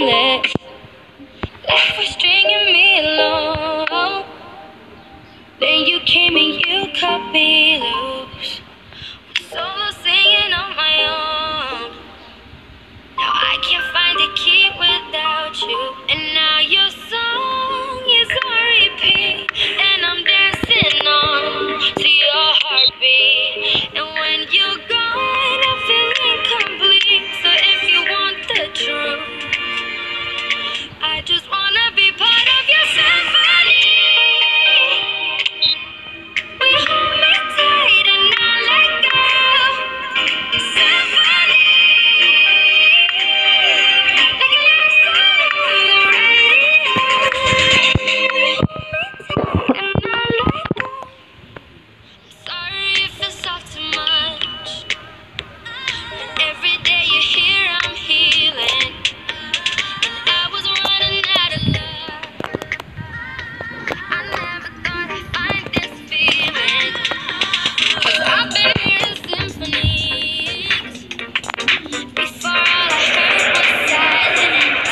nameless. Life was stringing me along. Then you came and you cut me loose. Solo singing on my own. Now I can't find a key without you. And now your song is on repeat, and I'm dancing on to your heartbeat. And when you're gone, I feel incomplete. So if you want the truth, I just wanna be part of your symphony. We hold me tight and not let go. Symphony, like a love song on the radio. And not let go. Sorry if it's all too much. But every day you're here, I'm healing. And I was running out of love. I never thought I'd find this feeling. 'Cause I've been hearing symphonies before all I heard was silence.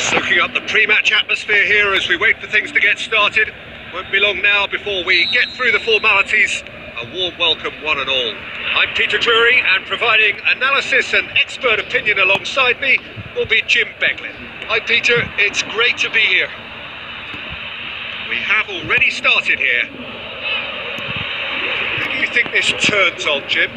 Soaking up the pre-match atmosphere here as we wait for things to get started. Won't be long now before we get through the formalities. A warm welcome, one and all. I'm Peter Drury, and providing analysis and expert opinion alongside me will be Jim Beglin. Hi Peter, it's great to be here. We have already started here. Who do you think this turns on, Jim?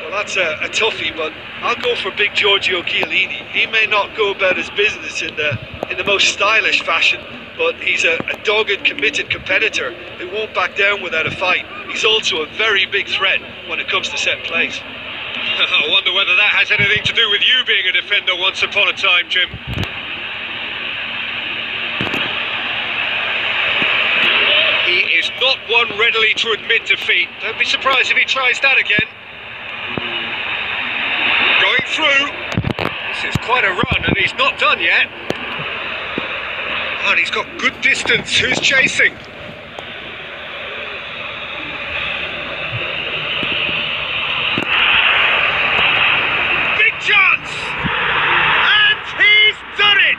Well, that's a toughie, but I'll go for big Giorgio Chiellini. He may not go about his business in the most stylish fashion, but he's a dogged, committed competitor who won't back down without a fight. He's also a very big threat when it comes to set plays. I wonder whether that has anything to do with you being a defender once upon a time, Jim. He is not one readily to admit defeat. Don't be surprised if he tries that again. Going through. This is quite a run, and he's not done yet. And he's got good distance. Who's chasing? Big chance! And he's done it!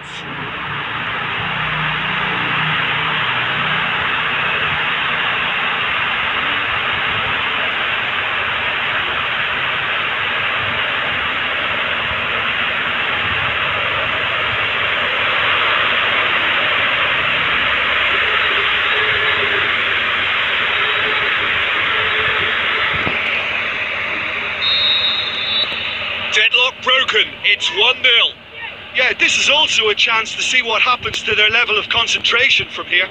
Deadlock broken, it's 1-0. Yeah, this is also a chance to see what happens to their level of concentration from here.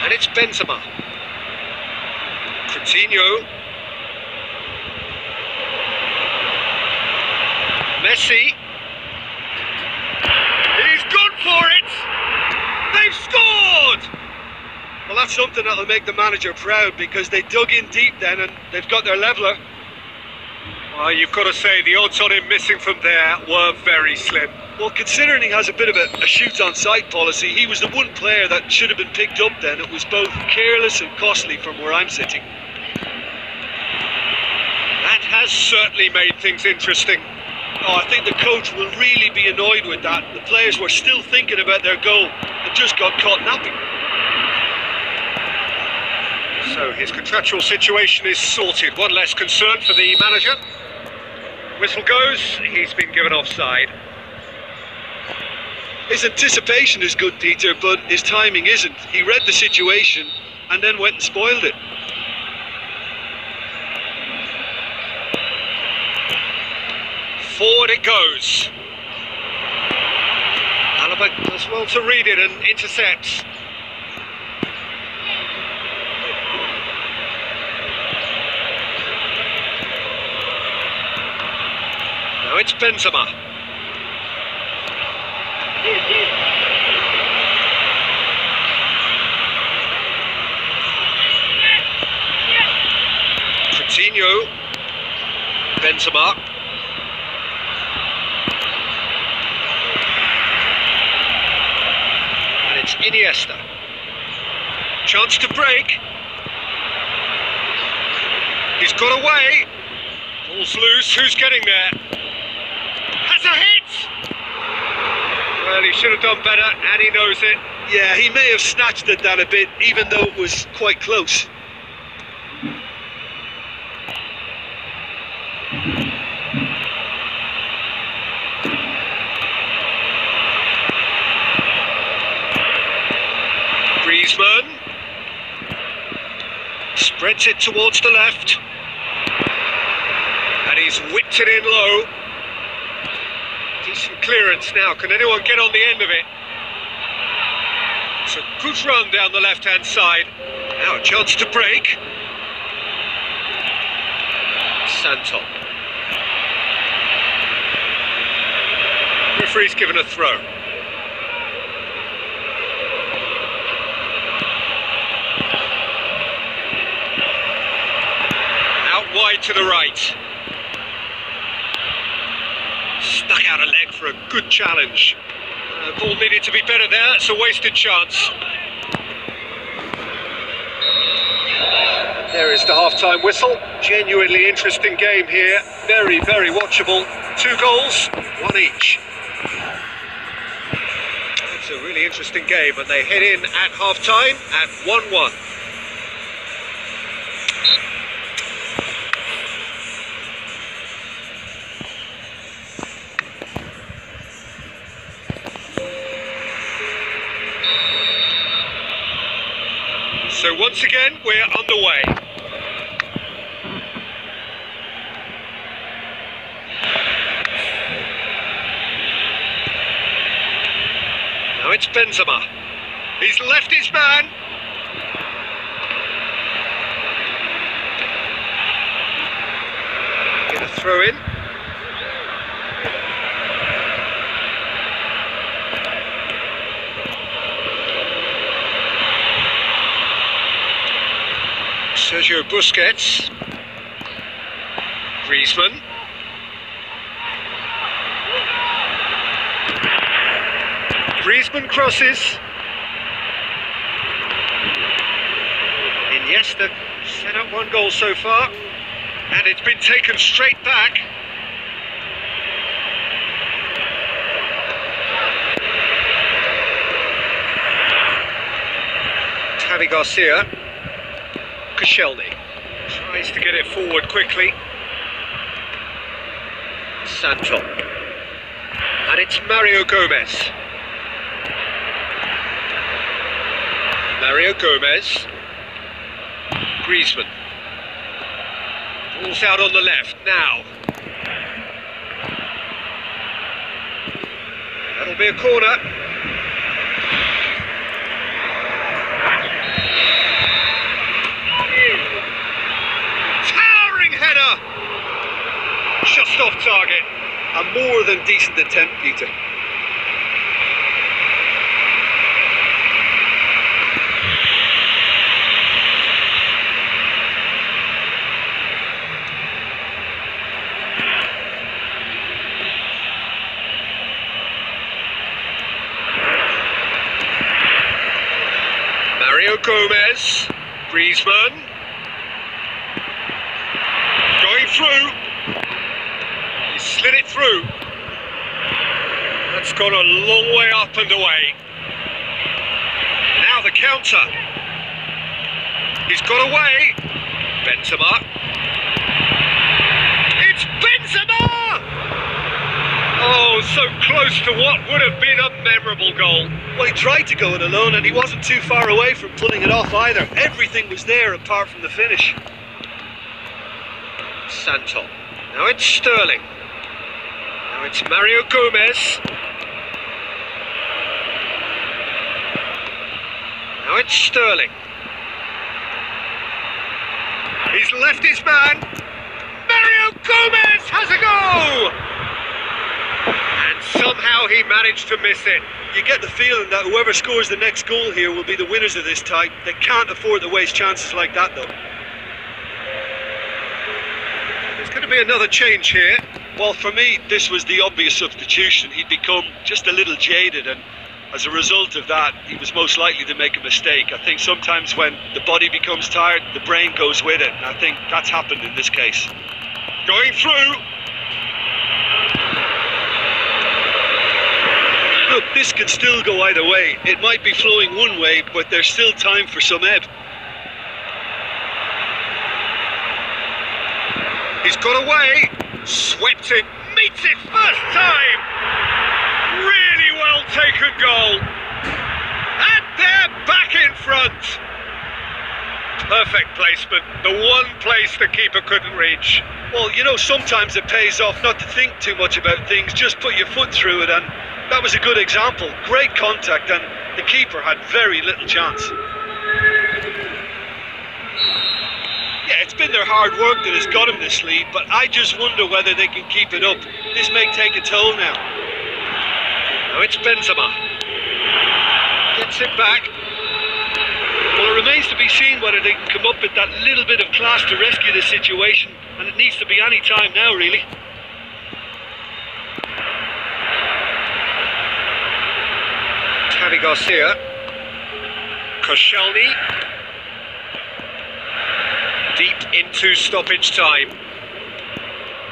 And it's Benzema. Coutinho. Messi. He's gone for it! They've scored! Well, that's something that'll make the manager proud, because they dug in deep then and they've got their leveller. Well, you've got to say the odds on him missing from there were very slim. Well, considering he has a bit of a shoot-on-sight policy, he was the one player that should have been picked up then. It was both careless and costly from where I'm sitting. That has certainly made things interesting. Oh, I think the coach will really be annoyed with that. The players were still thinking about their goal and just got caught napping. So his contractual situation is sorted. One less concern for the manager. Whistle goes, he's been given offside. His anticipation is good, Peter, but his timing isn't. He read the situation and then went and spoiled it. Forward it goes. Alaba does well to read it and intercepts. Now it's Benzema. Coutinho. Benzema. And it's Iniesta. Chance to break. He's got away. Ball's loose, who's getting there? Has a hit! Well, he should have done better, and he knows it. Yeah, he may have snatched at that a bit, even though it was quite close. Griezmann spreads it towards the left, and he's whipped it in low. Decent clearance now. Can anyone get on the end of it? It's a good run down the left-hand side. Now a chance to break. Tonton. Referee's given a throw. Out wide to the right. Stuck out a leg for a good challenge. Ball needed to be better there. It's a wasted chance. There is the half-time whistle. Genuinely interesting game here. Very, very watchable. 2 goals, 1 each. It's a really interesting game, and they head in at half-time at 1-1. So once again, we're underway. Now it's Benzema. He's left his man. Get a throw in. Sergio Busquets. Griezmann. Griezmann crosses. Iniesta set up 1 goal so far, and it's been taken straight back. Javi Garcia. Koscielny tries to get it forward quickly. Tonton. And it's Mario Gomez. Mario Gomez. Griezmann. Ball's out on the left now. That'll be a corner. Just off target. A more than decent attempt, Peter. Mario Gomez. Griezmann. Going through. Slid it through. That's gone a long way up and away. Now the counter. He's got away. Benzema. It's Benzema! Oh, so close to what would have been a memorable goal. Well, he tried to go it alone, and he wasn't too far away from pulling it off either. Everything was there apart from the finish. Tonton. Now it's Sterling. Now it's Mario Gomez. Now it's Sterling. He's left his man. Mario Gomez has a goal! And somehow he managed to miss it. You get the feeling that whoever scores the next goal here will be the winners of this tie. They can't afford to waste chances like that, though. There's going to be another change here. Well, for me, this was the obvious substitution. He'd become just a little jaded, and as a result of that, he was most likely to make a mistake. I think sometimes when the body becomes tired, the brain goes with it, and I think that's happened in this case. Going through. Look, this could still go either way. It might be flowing one way, but there's still time for some ebb. He's got away. Swept it. Meets it first time. Really well taken goal. And they're back in front. Perfect placement. The one place the keeper couldn't reach. Well, you know, sometimes it pays off not to think too much about things. Just put your foot through it, and that was a good example. Great contact, and the keeper had very little chance. Yeah, it's been their hard work that has got them this lead, but I just wonder whether they can keep it up. This may take a toll now. Now it's Benzema. Gets it back. Well, it remains to be seen whether they can come up with that little bit of class to rescue the situation, and it needs to be any time now, really. Javi Garcia. Koscielny. Deep into stoppage time.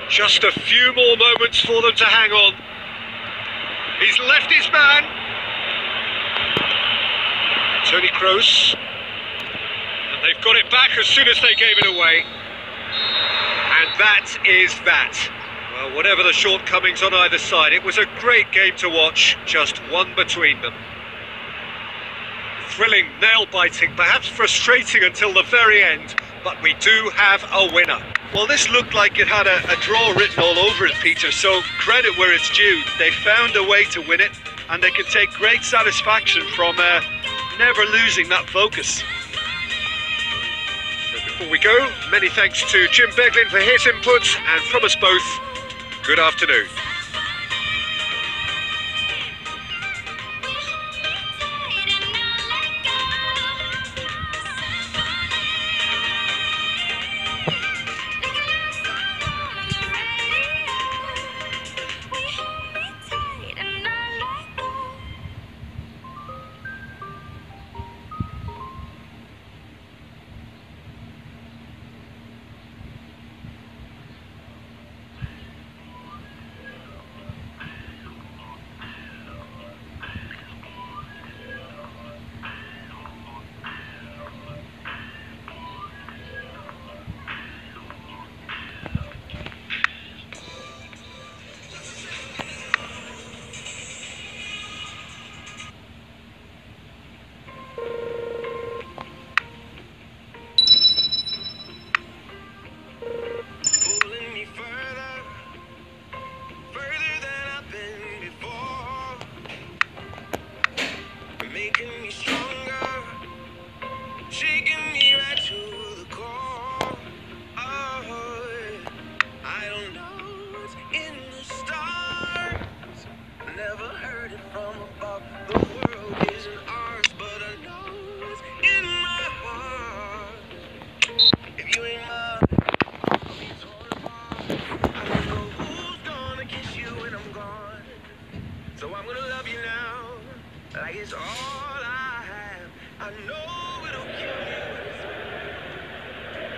Just a few more moments for them to hang on. He's left his man. Toni Kroos. And they've got it back as soon as they gave it away. And that is that. Well, whatever the shortcomings on either side, it was a great game to watch, just one between them. Thrilling, nail-biting, perhaps frustrating until the very end, but we do have a winner. Well, this looked like it had a draw written all over it, Peter, so credit where it's due. They found a way to win it, and they can take great satisfaction from never losing that focus. So before we go, many thanks to Jim Beglin for his input, and from us both, good afternoon.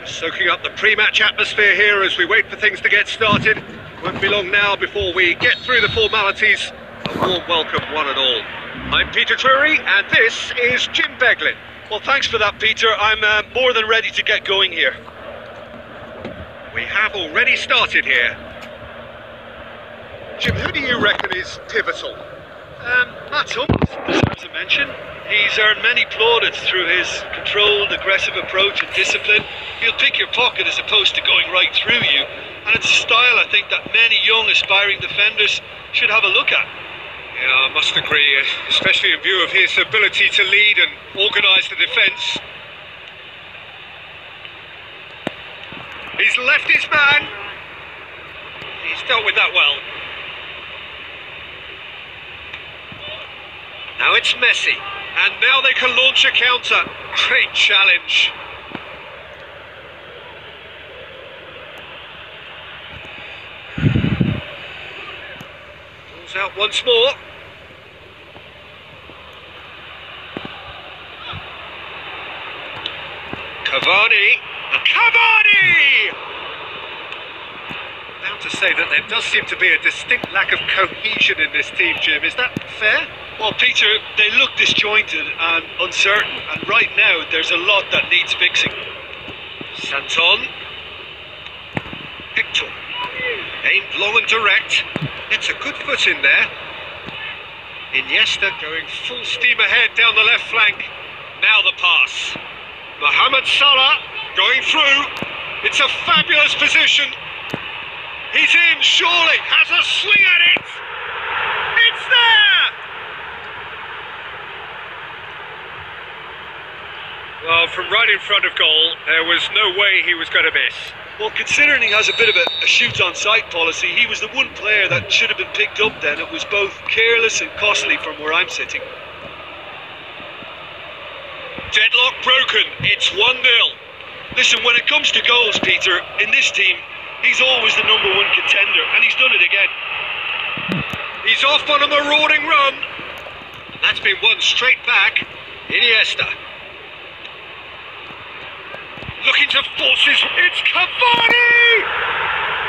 Soaking up the pre-match atmosphere here as we wait for things to get started. Won't be long now before we get through the formalities. A warm welcome, one and all. I'm Peter Drury, and this is Jim Beglin. Well, thanks for that, Peter. I'm more than ready to get going here. We have already started here. Jim, who do you reckon is pivotal? Matt Hummels deserves a mention. He's earned many plaudits through his controlled, aggressive approach and discipline. He'll pick your pocket as opposed to going right through you. And it's a style I think that many young, aspiring defenders should have a look at. Yeah, I must agree, especially in view of his ability to lead and organise the defence. He's left his man. He's dealt with that well. Now it's Messi, and now they can launch a counter. Great challenge. Pulls out once more. Cavani. Cavani! say that there does seem to be a distinct lack of cohesion in this team, Jim. Is that fair? Well, Peter, they look disjointed and uncertain, and right now there's a lot that needs fixing. Tonton. Hector. Aimed long and direct. Gets a good foot in there. Iniesta going full steam ahead down the left flank. Now the pass. Mohamed Salah going through. It's a fabulous position. He's in, surely. Has a swing at it. It's there! Well, from right in front of goal, there was no way he was going to miss. Well, considering he has a bit of a shoot-on-sight policy, he was the one player that should have been picked up then. It was both careless and costly from where I'm sitting. Deadlock broken. It's 1-0. Listen, when it comes to goals, Peter, in this team, he's always the #1 contender, and he's done it again. He's off on a marauding run. And that's been won straight back. Iniesta. Looking to force his... It's Cavani!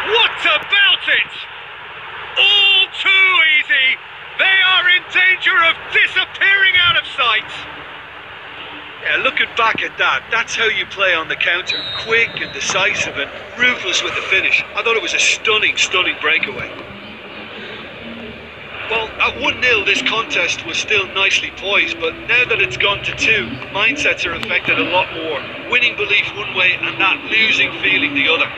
What about it? All too easy. They are in danger of disappearing out of sight. Yeah, looking back at that, that's how you play on the counter. Quick and decisive and ruthless with the finish. I thought it was a stunning, stunning breakaway. Well, at 1-0 this contest was still nicely poised, but now that it's gone to 2, mindsets are affected a lot more. Winning belief one way and that losing feeling the other.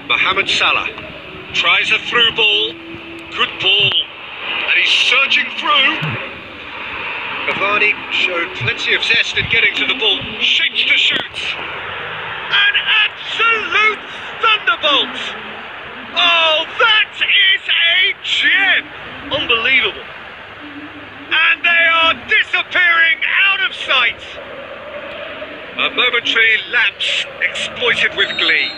Mohamed Salah tries a through ball. Good ball. And he's surging through. Cavani showed plenty of zest in getting to the ball. Shapes to shoot. An absolute thunderbolt. Oh, that is a gem. Unbelievable. And they are disappearing out of sight. A momentary lapse exploited with glee.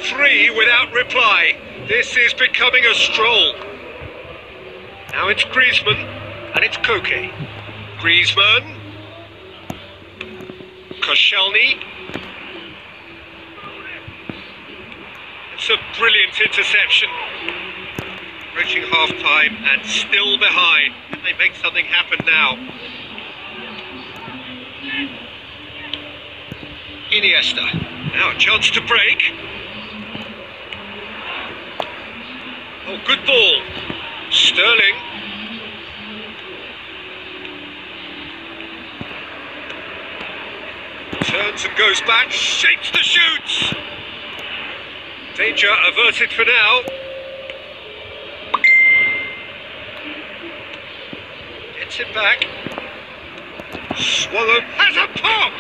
3 without reply. This is becoming a stroll. Now it's Griezmann, and it's Koke. Griezmann. Koscielny. It's a brilliant interception. Reaching half-time and still behind. Can they make something happen now? Iniesta. Now a chance to break. Oh, good ball. Sterling. Turns and goes back. Shapes the shoots. Danger averted for now. Gets it back. Swallow has a pop.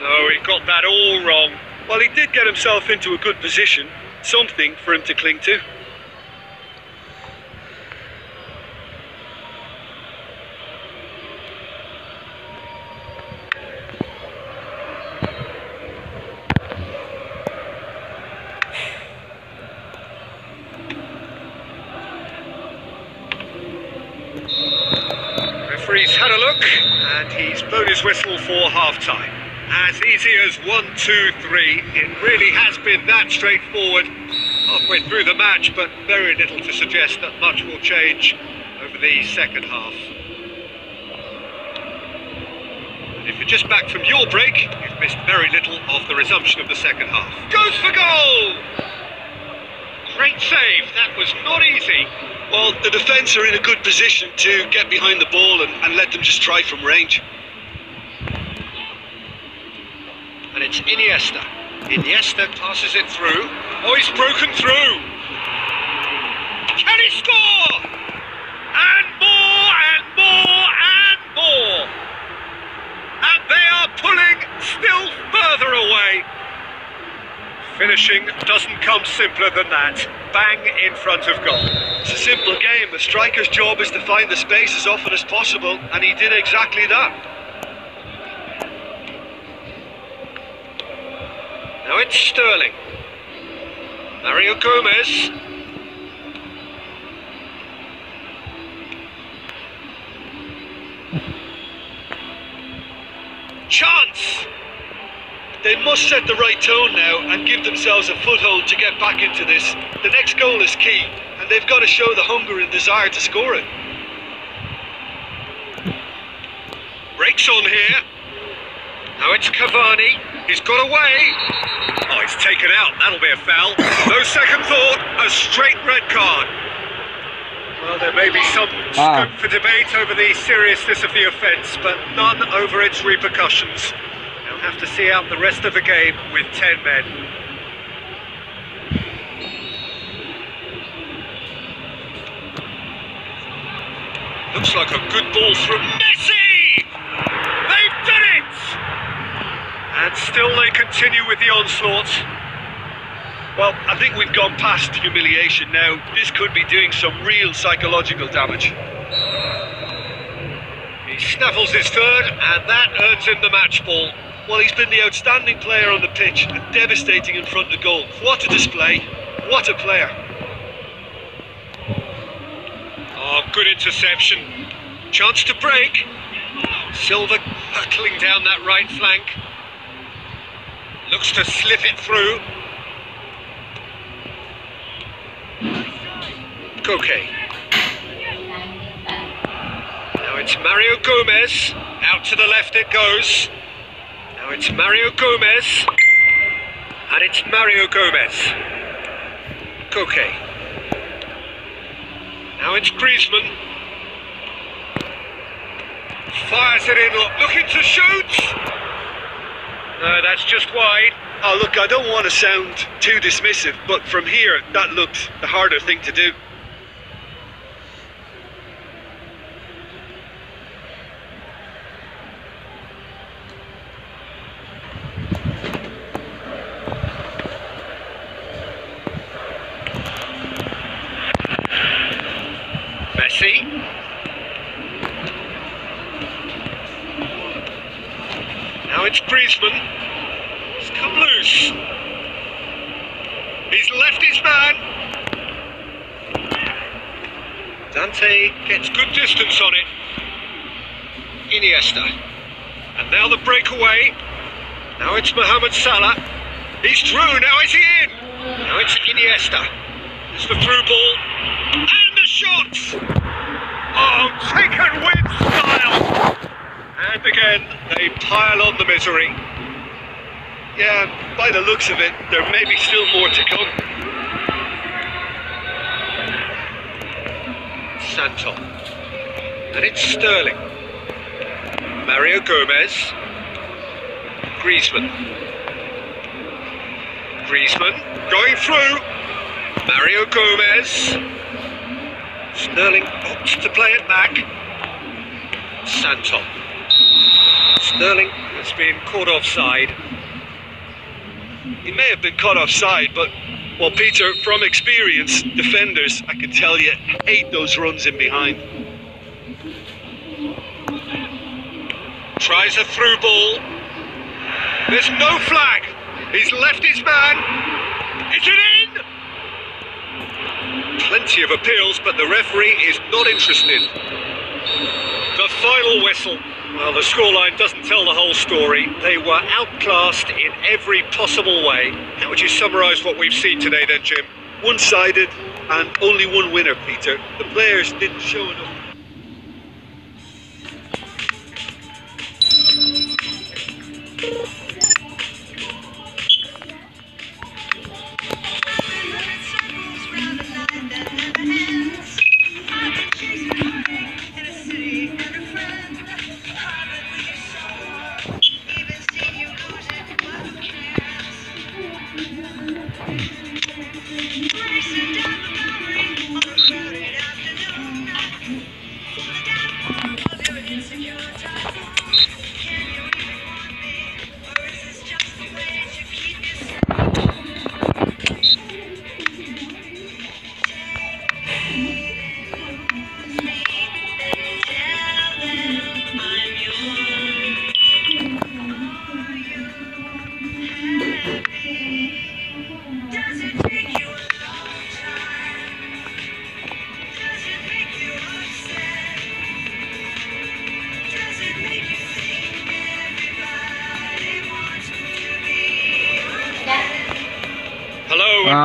No, he got that all wrong. Well, he did get himself into a good position. Something for him to cling to. Referee's had a look and he's blown his whistle for half-time. As easy as 1, 2, 3. It really has been that straightforward halfway through the match, but very little to suggest that much will change over the second half. And if you're just back from your break, you've missed very little of the resumption of the second half. Goes for goal! Great save, that was not easy. Well, the defence are in a good position to get behind the ball and let them just try from range. And it's Iniesta. Iniesta passes it through. Oh, he's broken through. Can he score? And more and more and more. And they are pulling still further away. Finishing doesn't come simpler than that. Bang in front of goal. It's a simple game. A striker's job is to find the space as often as possible, and he did exactly that. Now it's Sterling. Mario Gomez. chance! They must set the right tone now and give themselves a foothold to get back into this. The next goal is key, and they've got to show the hunger and desire to score it. Breaks on here. Now it's Cavani. He's got away. Oh, he's taken out. That'll be a foul. No second thought. A straight red card. Well, there may be some scope for debate over the seriousness of the offence, but none over its repercussions. They'll have to see out the rest of the game with 10 men. Looks like a good ball from Messi! They've done it! And still they continue with the onslaught. Well, I think we've gone past humiliation now. This could be doing some real psychological damage. He snaffles his third, and that earns him the match ball. Well, he's been the outstanding player on the pitch and devastating in front of goal. What a display. What a player. Oh, good interception. Chance to break. Silva hurtling down that right flank. Looks to slip it through. Koke. Now it's Mario Gomez. Out to the left it goes. Now it's Mario Gomez. And it's Mario Gomez. Koke. Now it's Griezmann. Fires it in, looking to shoot. No, that's just wide. Oh, look, I don't want to sound too dismissive, but from here, that looked the harder thing to do. Messi. Now it's Griezmann. He's come loose. He's left his man. Dante gets good distance on it. Iniesta. And now the breakaway. Now it's Mohamed Salah. He's through. Now is he in? Now it's Iniesta. It's the through ball. And the shot! Oh, taken with style! And again, they pile on the misery. Yeah, by the looks of it, there may be still more to come. Tonton. And it's Sterling. Mario Gomez. Griezmann. Griezmann going through. Mario Gomez. Sterling opts to play it back. Tonton. Sterling has been caught offside. He may have been caught offside, but, well, Peter, from experience, defenders, I can tell you, hate those runs in behind. Tries a through ball. There's no flag. He's left his man. Is it in? Plenty of appeals, but the referee is not interested. The final whistle. Well, the scoreline doesn't tell the whole story. They were outclassed in every possible way. How would you summarise what we've seen today then, Jim? One-sided and only one winner, Peter. The players didn't show enough.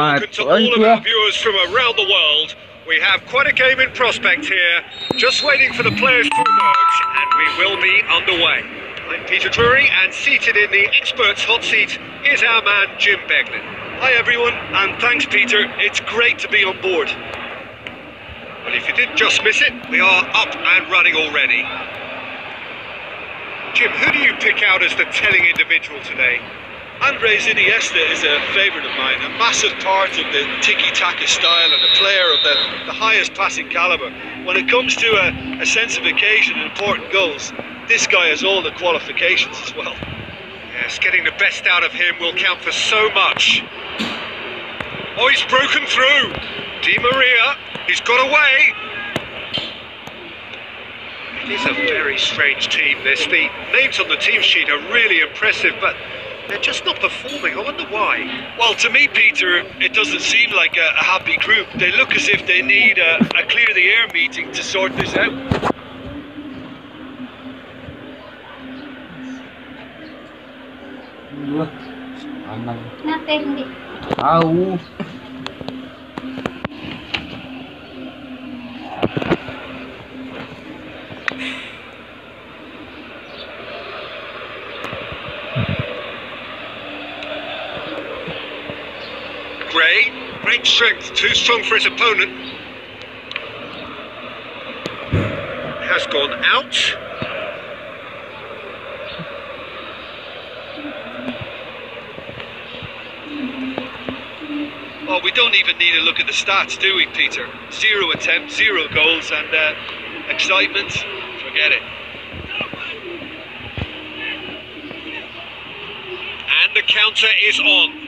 Welcome to all of our viewers from around the world. We have quite a game in prospect here, just waiting for the players to emerge, and we will be underway. I'm Peter Drury, and seated in the experts' hot seat is our man Jim Beglin. Hi everyone, and thanks Peter, it's great to be on board. Well, if you didn't just miss it, we are up and running already. Jim, who do you pick out as the telling individual today? Andres Iniesta is a favourite of mine, a massive part of the tiki-taka style and a player of the highest passing calibre. When it comes to a sense of occasion and important goals, this guy has all the qualifications as well. Yes, getting the best out of him will count for so much. Oh, he's broken through. Di Maria, he's got away. It is a very strange team, this. The names on the team sheet are really impressive, but they're just not performing. I wonder why. Well, to me, Peter, it doesn't seem like a happy group. They look as if they need a clear-the-air meeting to sort this out. Gray, great strength, too strong for his opponent. Has gone out. Well, we don't even need to look at the stats, do we, Peter? 0 attempts, 0 goals, and excitement, forget it. And the counter is on.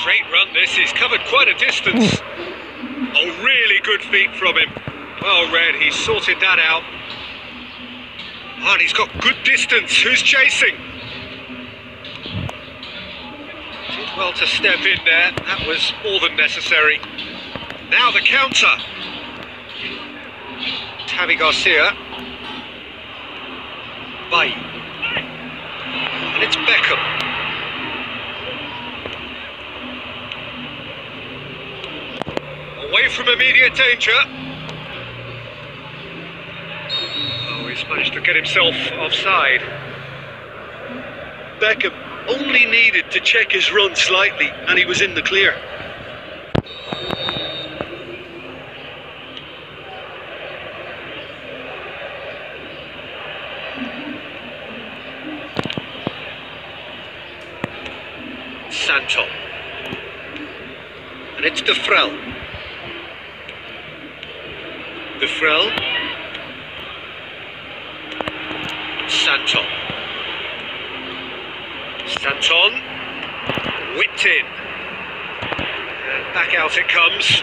Great run this, he's covered quite a distance. Oh, really good feet from him. Well read, he's sorted that out. Oh, and he's got good distance, who's chasing? Did well to step in there, that was more than necessary. Now the counter. Tavi Garcia. Bay. And it's Beckham. Away from immediate danger. Oh, he's managed to get himself offside. Beckham only needed to check his run slightly and he was in the clear. Tonton. And it's Defrel. Defrel. Tonton. Tonton. Whipped in. And back out it comes.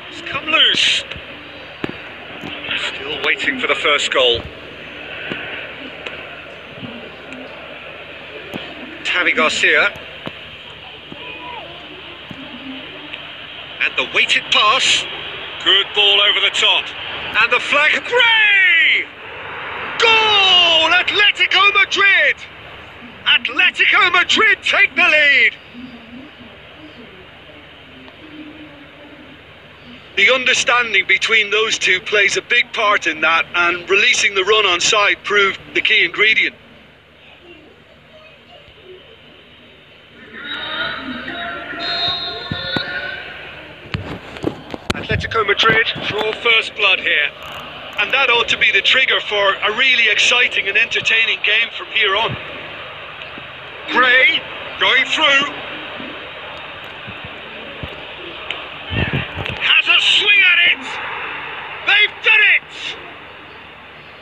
It's come loose. Still waiting for the first goal. Tavi Garcia. And the weighted pass. Good ball over the top. And the flag. Gray! Goal! Atletico Madrid! Atletico Madrid take the lead! The understanding between those two plays a big part in that, and releasing the run on side proved the key ingredient. Atletico Madrid draw first blood here. And that ought to be the trigger for a really exciting and entertaining game from here on. Gray going through. Has a swing at it. They've done it.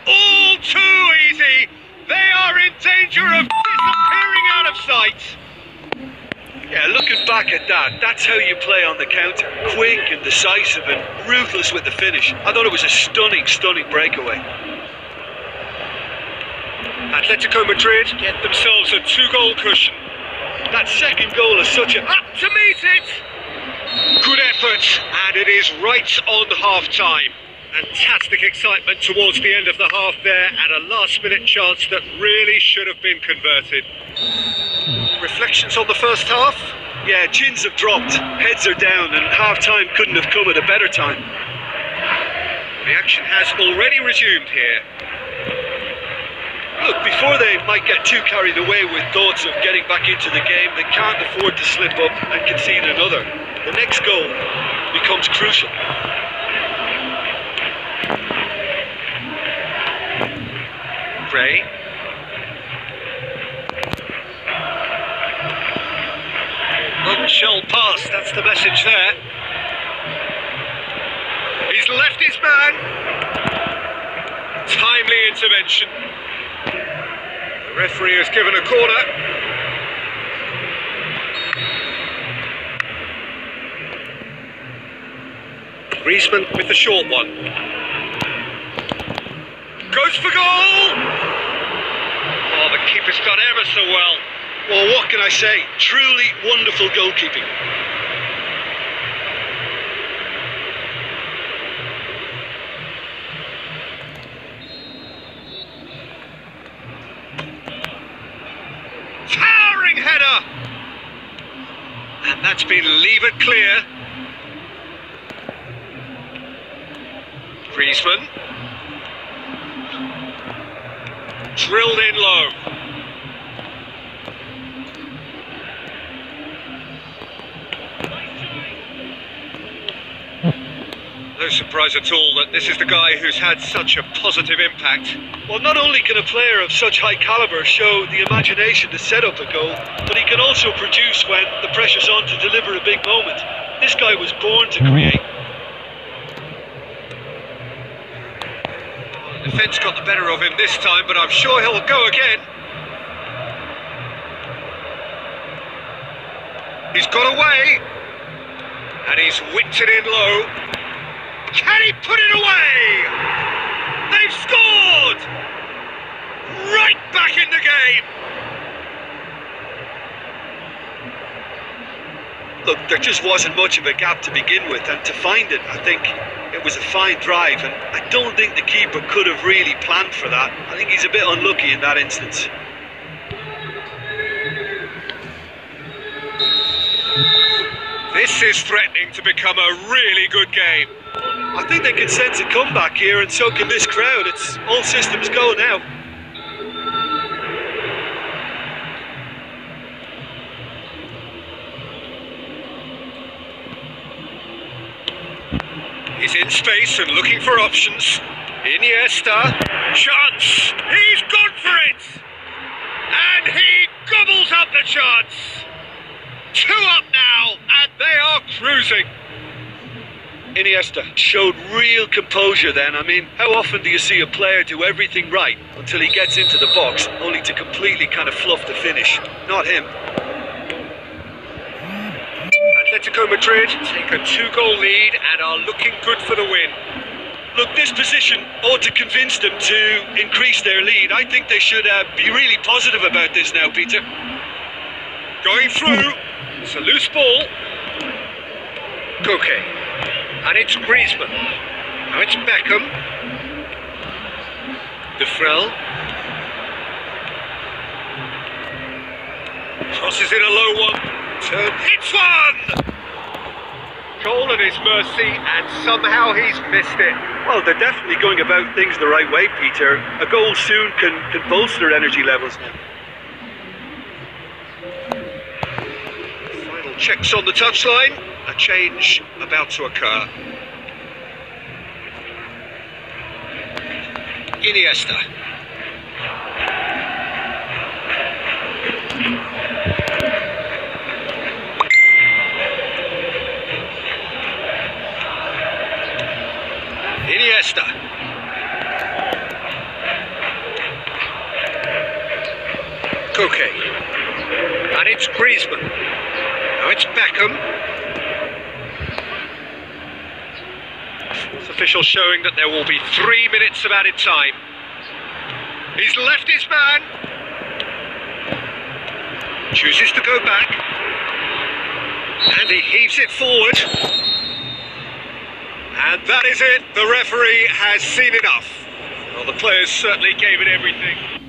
All too easy. They are in danger of disappearing out of sight. Yeah, looking back at that, that's how you play on the counter. Quick and decisive and ruthless with the finish. I thought it was a stunning, stunning breakaway. Atletico Madrid get themselves a 2-goal cushion. That second goal is such a... Up to meet it! Good effort, and it is right on half-time. Fantastic excitement towards the end of the half there, and a last-minute chance that really should have been converted. Reflections on the first half? Yeah, chins have dropped, heads are down, and half-time couldn't have come at a better time. The action has already resumed here. Look, before they might get too carried away with thoughts of getting back into the game, they can't afford to slip up and concede another. The next goal becomes crucial. Gray. Nutshell pass, that's the message there. He's left his man. Timely intervention. The referee has given a corner. Griezmann with the short one. Goes for goal! Oh, the keeper's done ever so well. Well, what can I say? Truly wonderful goalkeeping. Towering header! And that's been levered clear. Griezmann. Drilled in low. No surprise at all that this is the guy who's had such a positive impact. Well, not only can a player of such high calibre show the imagination to set up a goal, but he can also produce when the pressure's on to deliver a big moment. This guy was born to create. The defence got the better of him this time, but I'm sure he'll go again. He's got away, and he's whipped it in low. Can he put it away? They've scored! Right back in the game! Look, there just wasn't much of a gap to begin with, and to find it, I think it was a fine drive, and I don't think the keeper could have really planned for that. I think he's a bit unlucky in that instance. This is threatening to become a really good game. I think they can sense a comeback here, and so can this crowd. It's all systems go now. He's in space and looking for options. Iniesta, chance. He's gone for it, and he gobbles up the chance. 2 up now, and they are cruising. Iniesta showed real composure then. I mean, how often do you see a player do everything right until he gets into the box, only to completely kind of fluff the finish? Not him. Atletico Madrid take a 2-goal lead and are looking good for the win. Look, this position ought to convince them to increase their lead. I think they should be really positive about this now, Peter. Going through. It's a loose ball. Koke. And it's Griezmann. Now it's Beckham. Defrel. Crosses in a low one. Turn. Hits one! Goal at his mercy, and somehow he's missed it. Well, they're definitely going about things the right way, Peter. A goal soon can bolster energy levels now. Final checks on the touchline. A change about to occur. Iniesta. Iniesta. Koke. And it's Griezmann. Now it's Beckham. Fourth official showing that there will be 3 minutes of added time. He's left his man. Chooses to go back. And he heaves it forward. And that is it. The referee has seen enough. Well, the players certainly gave it everything.